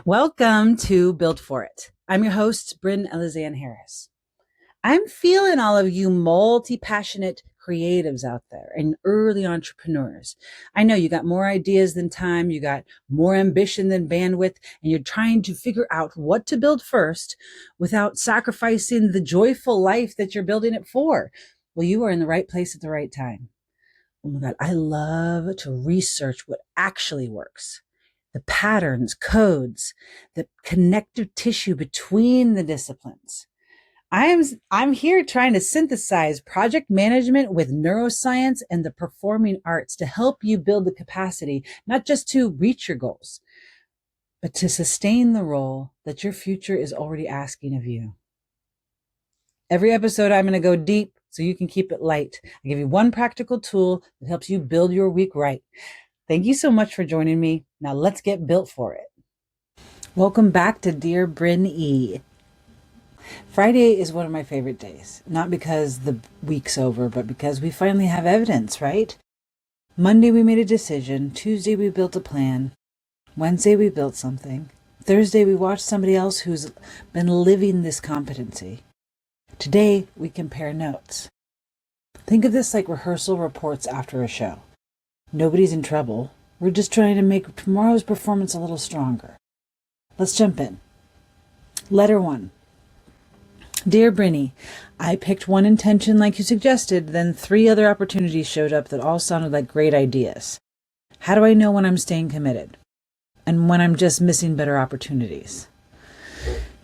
Welcome to Build For It. I'm your host, Bryn E. Harris. I'm feeling all of you multi-passionate creatives out there and early entrepreneurs. I know you got more ideas than time, you got more ambition than bandwidth, and you're trying to figure out what to build first without sacrificing the joyful life that you're building it for. Well, you are in the right place at the right time. Oh my God, I love to research what actually works. The patterns, codes, the connective tissue between the disciplines. I'm here trying to synthesize project management with neuroscience and the performing arts to help you build the capacity, not just to reach your goals, but to sustain the role that your future is already asking of you. Every episode, I'm going to go deep so you can keep it light. I give you one practical tool that helps you build your week right. Thank you so much for joining me. Now let's get built for it. Welcome back to Dear Bryn E. Friday is one of my favorite days, not because the week's over, but because we finally have evidence, right? Monday we made a decision. Tuesday we built a plan. Wednesday we built something. Thursday we watched somebody else who's been living this competency. Today we compare notes. Think of this like rehearsal reports after a show. Nobody's in trouble. We're just trying to make tomorrow's performance a little stronger. Let's jump in. Letter 1. Dear Bryn, I picked one intention like you suggested, then 3 other opportunities showed up that all sounded like great ideas. How do I know when I'm staying committed? And when I'm just missing better opportunities?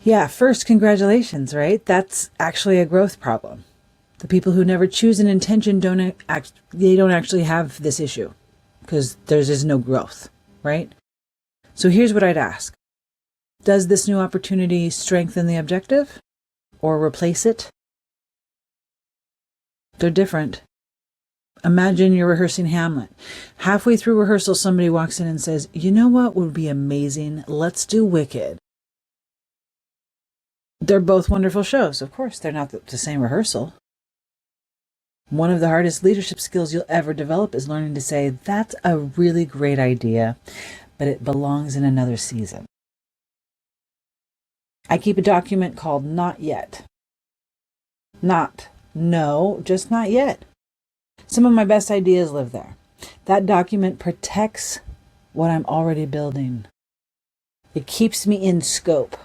Yeah, first, congratulations, right? That's actually a growth problem. The people who never choose an intention don't actually have this issue because there is no growth, right? So here's what I'd ask. Does this new opportunity strengthen the objective or replace it? They're different. Imagine you're rehearsing Hamlet. Halfway through rehearsal, somebody walks in and says, you know what would be amazing? Let's do Wicked. They're both wonderful shows. Of course, they're not the same rehearsal. One of the hardest leadership skills you'll ever develop is learning to say, that's a really great idea, but it belongs in another season. I keep a document called Not Yet. Not, no, just not yet. Some of my best ideas live there. That document protects what I'm already building. It keeps me in scope.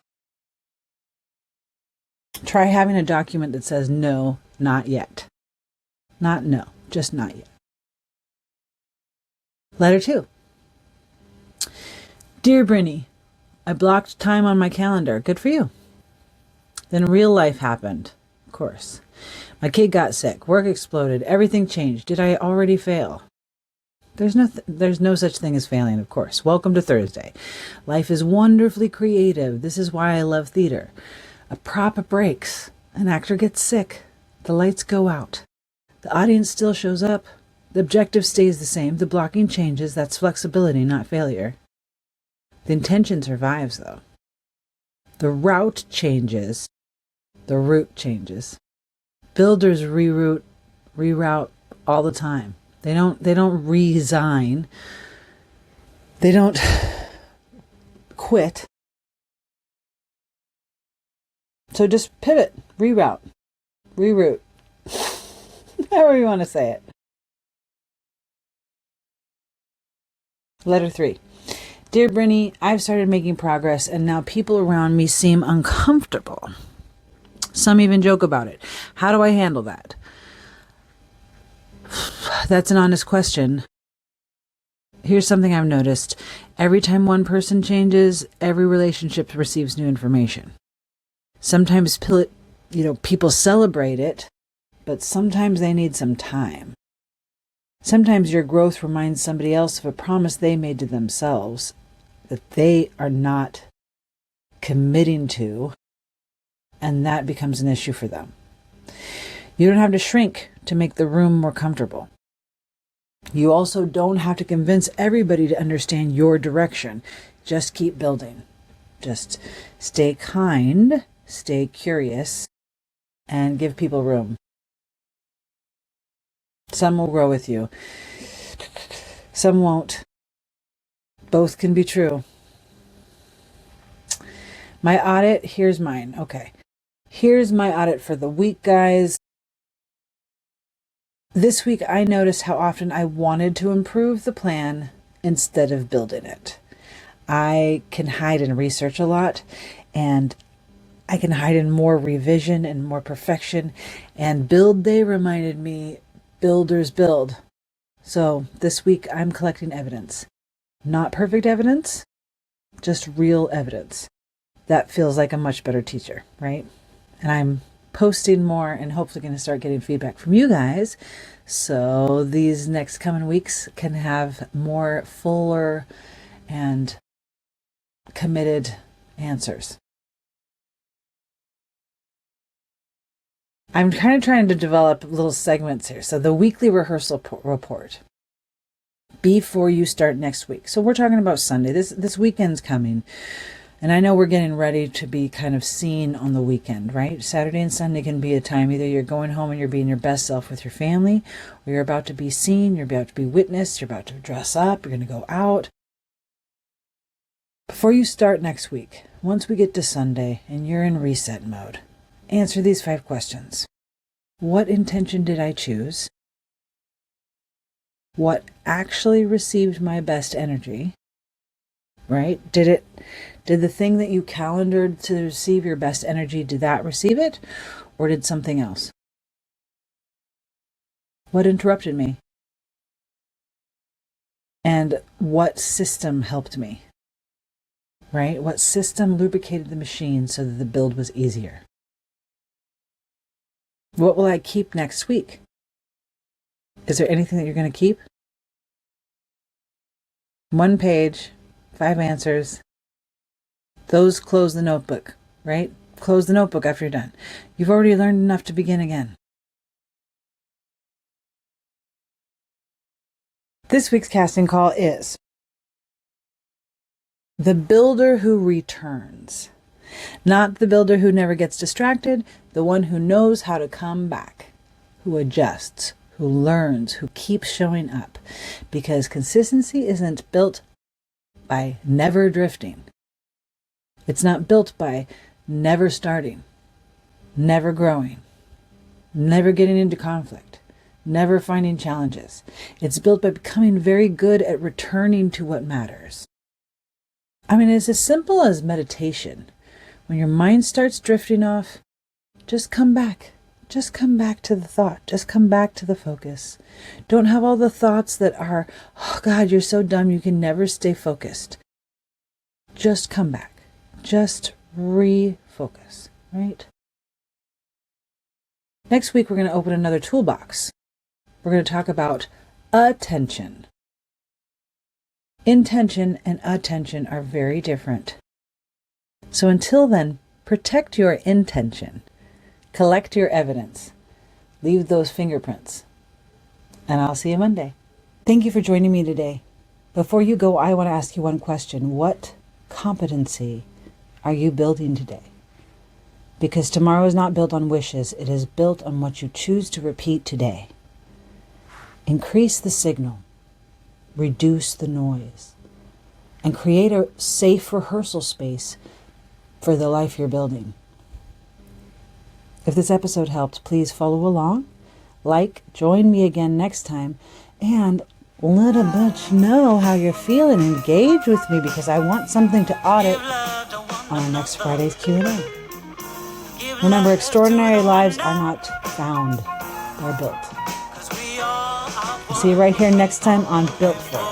Try having a document that says no, not yet. Not no, just not yet. Letter 2. Dear Bryn, I blocked time on my calendar. Good for you. Then real life happened, of course. My kid got sick. Work exploded. Everything changed. Did I already fail? There's no such thing as failing, of course. Welcome to Thursday. Life is wonderfully creative. This is why I love theater. A prop breaks. An actor gets sick. The lights go out. The audience still shows up. The objective stays the same. The blocking changes. That's flexibility, not failure. The intention survives, though. The route changes. The route changes. Builders reroute all the time. They don't resign. They don't quit. So just pivot, reroute, reroute, however you want to say it. Letter 3. Dear Bryn, I've started making progress and now people around me seem uncomfortable. Some even joke about it. How do I handle that? That's an honest question. Here's something I've noticed. Every time one person changes, every relationship receives new information. Sometimes people celebrate it, but sometimes they need some time. Sometimes your growth reminds somebody else of a promise they made to themselves that they are not committing to, and that becomes an issue for them. You don't have to shrink to make the room more comfortable. You also don't have to convince everybody to understand your direction. Just keep building. Just stay kind, stay curious, and give people room. Some will grow with you. Some won't. Both can be true. My audit, here's mine. Okay. Here's my audit for the week, guys. This week, I noticed how often I wanted to improve the plan instead of building it. I can hide in research a lot, and I can hide in more revision and more perfection. And build day reminded me, builders build. So this week, I'm collecting evidence. Not perfect evidence, just real evidence. That feels like a much better teacher, right? And I'm posting more and hopefully going to start getting feedback from you guys, so these next coming weeks can have more fuller and committed answers. I'm kind of trying to develop little segments here. So the weekly rehearsal report before you start next week. So we're talking about Sunday. This weekend's coming. And I know we're getting ready to be kind of seen on the weekend, right? Saturday and Sunday can be a time either you're going home and you're being your best self with your family, or you're about to be seen, you're about to be witnessed, you're about to dress up, you're going to go out. Before you start next week, once we get to Sunday and you're in reset mode, answer these 5 questions. What intention did I choose? What actually received my best energy? Right? Did the thing that you calendared to receive your best energy, did that receive it? Or did something else? What interrupted me? And what system helped me? Right? What system lubricated the machine so that the build was easier? What will I keep next week? Is there anything that you're going to keep? 1 page, 5 answers. Those close the notebook, right? Close the notebook after you're done. You've already learned enough to begin again. This week's casting call is the builder who returns. Not the builder who never gets distracted, the one who knows how to come back, who adjusts, who learns, who keeps showing up. Because consistency isn't built by never drifting. It's not built by never starting, never growing, never getting into conflict, never finding challenges. It's built by becoming very good at returning to what matters. I mean, it's as simple as meditation. When your mind starts drifting off, just come back. Just come back to the thought. Just come back to the focus. Don't have all the thoughts that are, oh God, you're so dumb, you can never stay focused. Just come back. Just refocus, right? Next week, we're going to open another toolbox. We're going to talk about attention. Intention and attention are very different. So until then, protect your intention. Collect your evidence. Leave those fingerprints. And I'll see you Monday. Thank you for joining me today. Before you go, I want to ask you one question. What competency are you building today? Because tomorrow is not built on wishes. It is built on what you choose to repeat today. Increase the signal. Reduce the noise. And create a safe rehearsal space for the life you're building. If this episode helped, please follow along, join me again next time, and let a bitch know how you're feeling. Engage with me because I want something to audit on our next Friday's Q&A. Remember, extraordinary lives are not found, they're built. I'll see you right here next time on Built For It.